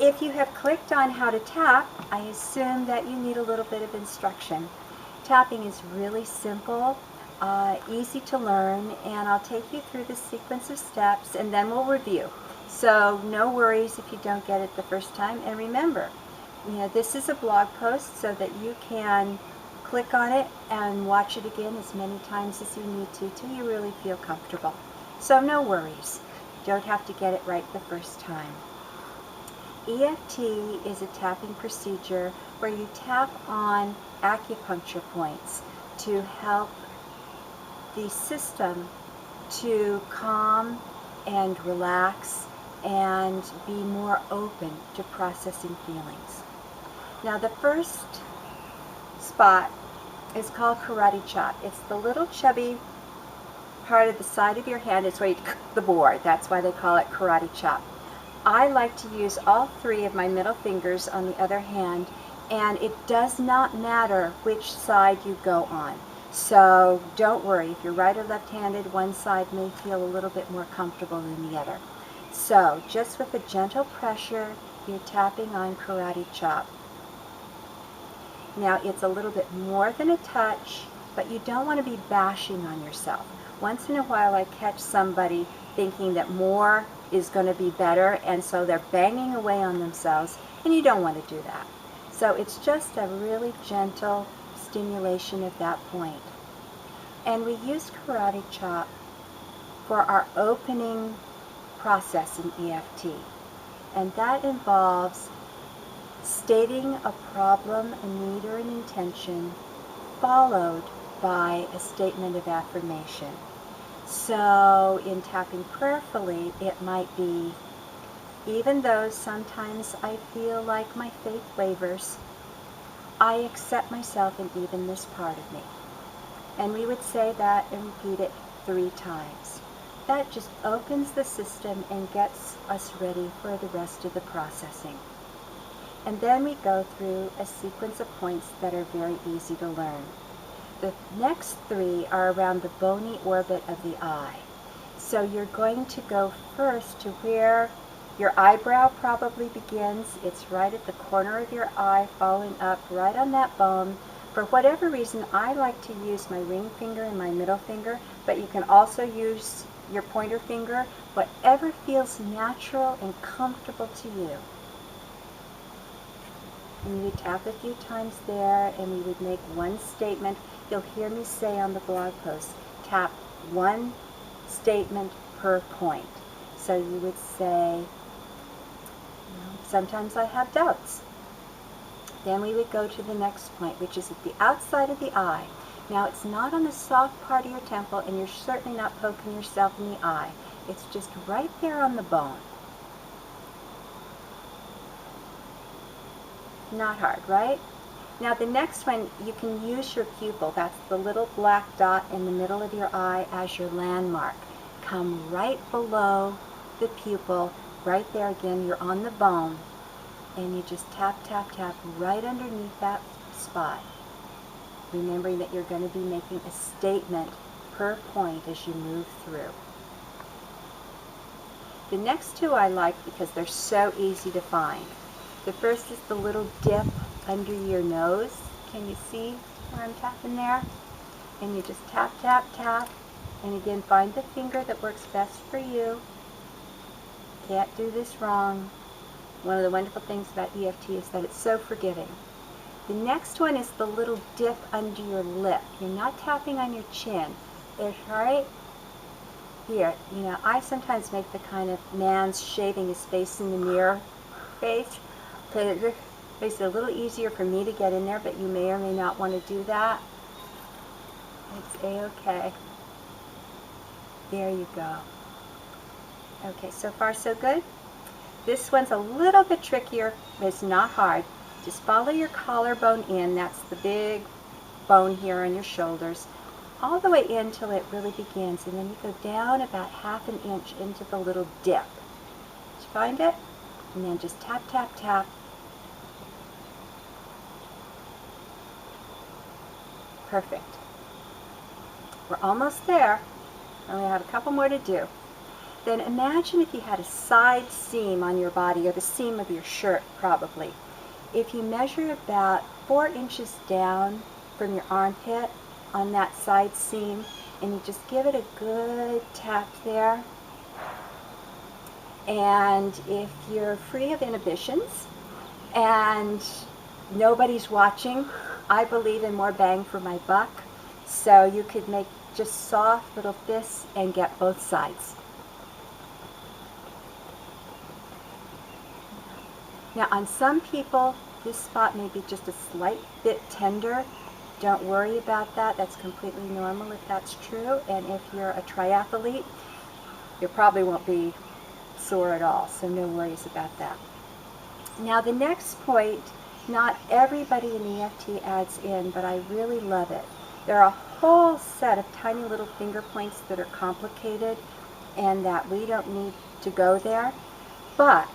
If you have clicked on how to tap, I assume that you need a little bit of instruction. Tapping is really simple, easy to learn, and I'll take you through the sequence of steps and then we'll review. So no worries if you don't get it the first time. And remember, this is a blog post so that you can click on it and watch it again as many times as you need to till you really feel comfortable. So no worries. You don't have to get it right the first time. EFT is a tapping procedure where you tap on acupuncture points to help the system to calm and relax and be more open to processing feelings. Now the first spot is called karate chop. It's the little chubby part of the side of your hand. It's where you the board. That's why they call it karate chop. I like to use all three of my middle fingers on the other hand, and it does not matter which side you go on. So don't worry, if you're right or left-handed, one side may feel a little bit more comfortable than the other. So just with a gentle pressure, you're tapping on karate chop. Now it's a little bit more than a touch, but you don't want to be bashing on yourself. Once in a while I catch somebody thinking that more is going to be better, and so they're banging away on themselves, and you don't want to do that. So it's just a really gentle stimulation at that point. And we use karate chop for our opening process in EFT, and that involves stating a problem, a need, or an intention, followed by a statement of affirmation. So in tapping prayerfully, it might be, even though sometimes I feel like my faith wavers, I accept myself in even this part of me. And we would say that and repeat it 3 times. That just opens the system and gets us ready for the rest of the processing. And then we go through a sequence of points that are very easy to learn. The next 3 are around the bony orbit of the eye. So you're going to go first to where your eyebrow probably begins. It's right at the corner of your eye, following up right on that bone. For whatever reason, I like to use my ring finger and my middle finger, but you can also use your pointer finger, whatever feels natural and comfortable to you. And you would tap a few times there, and we would make one statement. You'll hear me say on the blog post, tap one statement per point. So you would say, sometimes I have doubts. Then we would go to the next point, which is at the outside of the eye. Now it's not on the soft part of your temple, and you're certainly not poking yourself in the eye. It's just right there on the bone. Not hard, right? Now the next one, you can use your pupil. That's the little black dot in the middle of your eye as your landmark. Come right below the pupil, right there again, you're on the bone, and you just tap, tap, tap right underneath that spot. Remembering that you're going to be making a statement per point as you move through. The next 2 I like because they're so easy to find. The first is the little dip under your nose. Can you see where I'm tapping there? And you just tap, tap, tap. And again, find the finger that works best for you. Can't do this wrong. One of the wonderful things about EFT is that it's so forgiving. The next one is the little dip under your lip. You're not tapping on your chin. It's right here. I sometimes make the kind of man's shaving his face in the mirror face. It makes it a little easier for me to get in there, but you may or may not want to do that. It's a-okay. There you go. Okay, so far so good. This one's a little bit trickier, but it's not hard. Just follow your collarbone in. That's the big bone here on your shoulders, all the way in till it really begins, and then you go down about ½ an inch into the little dip. Did you find it? And then just tap, tap, tap. Perfect. We're almost there. I only have a couple more to do. then imagine if you had a side seam on your body, or the seam of your shirt probably. If you measure about 4 inches down from your armpit on that side seam, and you just give it a good tap there, and if you're free of inhibitions and nobody's watching, I believe in more bang for my buck. So you could make just soft little fists and get both sides. Now on some people, this spot may be just a slight bit tender. Don't worry about that. That's completely normal if that's true. And if you're a triathlete, you probably won't be sore at all, so no worries about that. Now the next point, not everybody in EFT adds in, but I really love it. There are a whole set of tiny little finger points that are complicated and that we don't need to go there. But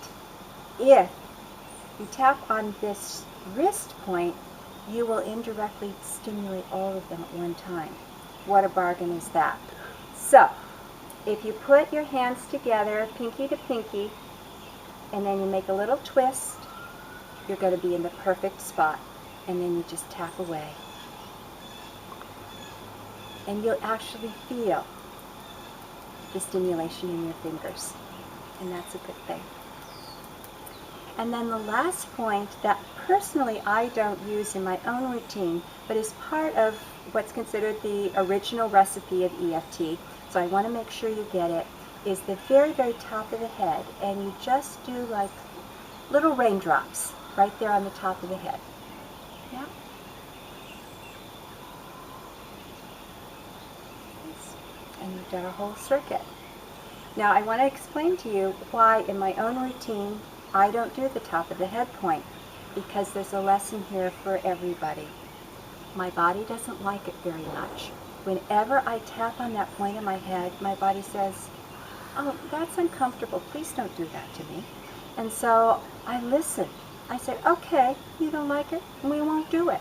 if you tap on this wrist point, you will indirectly stimulate all of them at one time. What a bargain is that? So, if you put your hands together, pinky to pinky, and then you make a little twist, you're going to be in the perfect spot. And then you just tap away. And you'll actually feel the stimulation in your fingers. And that's a good thing. And then the last point that personally I don't use in my own routine, but is part of what's considered the original recipe of EFT, so I want to make sure you get it, is the very, very top of the head. And you just do like little raindrops right there on the top of the head. Yeah. And you've done a whole circuit. Now I want to explain to you why in my own routine I don't do the top of the head point, because there's a lesson here for everybody. My body doesn't like it very much. Whenever I tap on that point of my head, my body says, "Oh, that's uncomfortable. Please don't do that to me." And so I listen. I say, "Okay, you don't like it, we won't do it."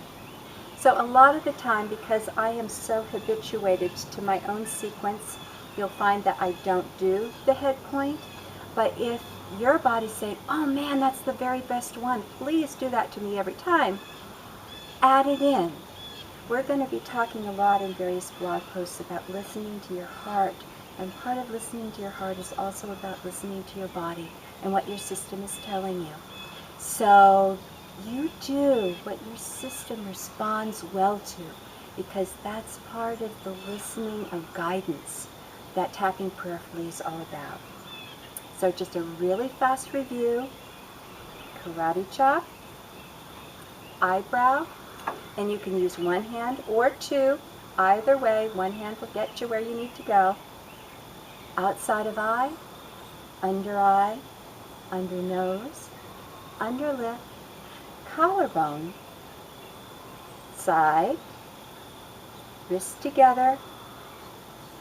So a lot of the time, because I am so habituated to my own sequence, you'll find that I don't do the head point. But if your body's saying, "Oh man, that's the very best one, please do that to me every time," add it in. We're going to be talking a lot in various blog posts about listening to your heart. And part of listening to your heart is also about listening to your body and what your system is telling you. So you do what your system responds well to, because that's part of the listening of guidance that tapping prayerfully is all about. So just a really fast review: karate chop, eyebrow, and you can use one hand or two. Either way, one hand will get you where you need to go. Outside of eye, under nose, under lip, collarbone, side, wrists together,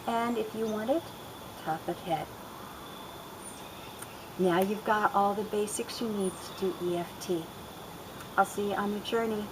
and if you want it, top of head. Now you've got all the basics you need to do EFT. I'll see you on the journey.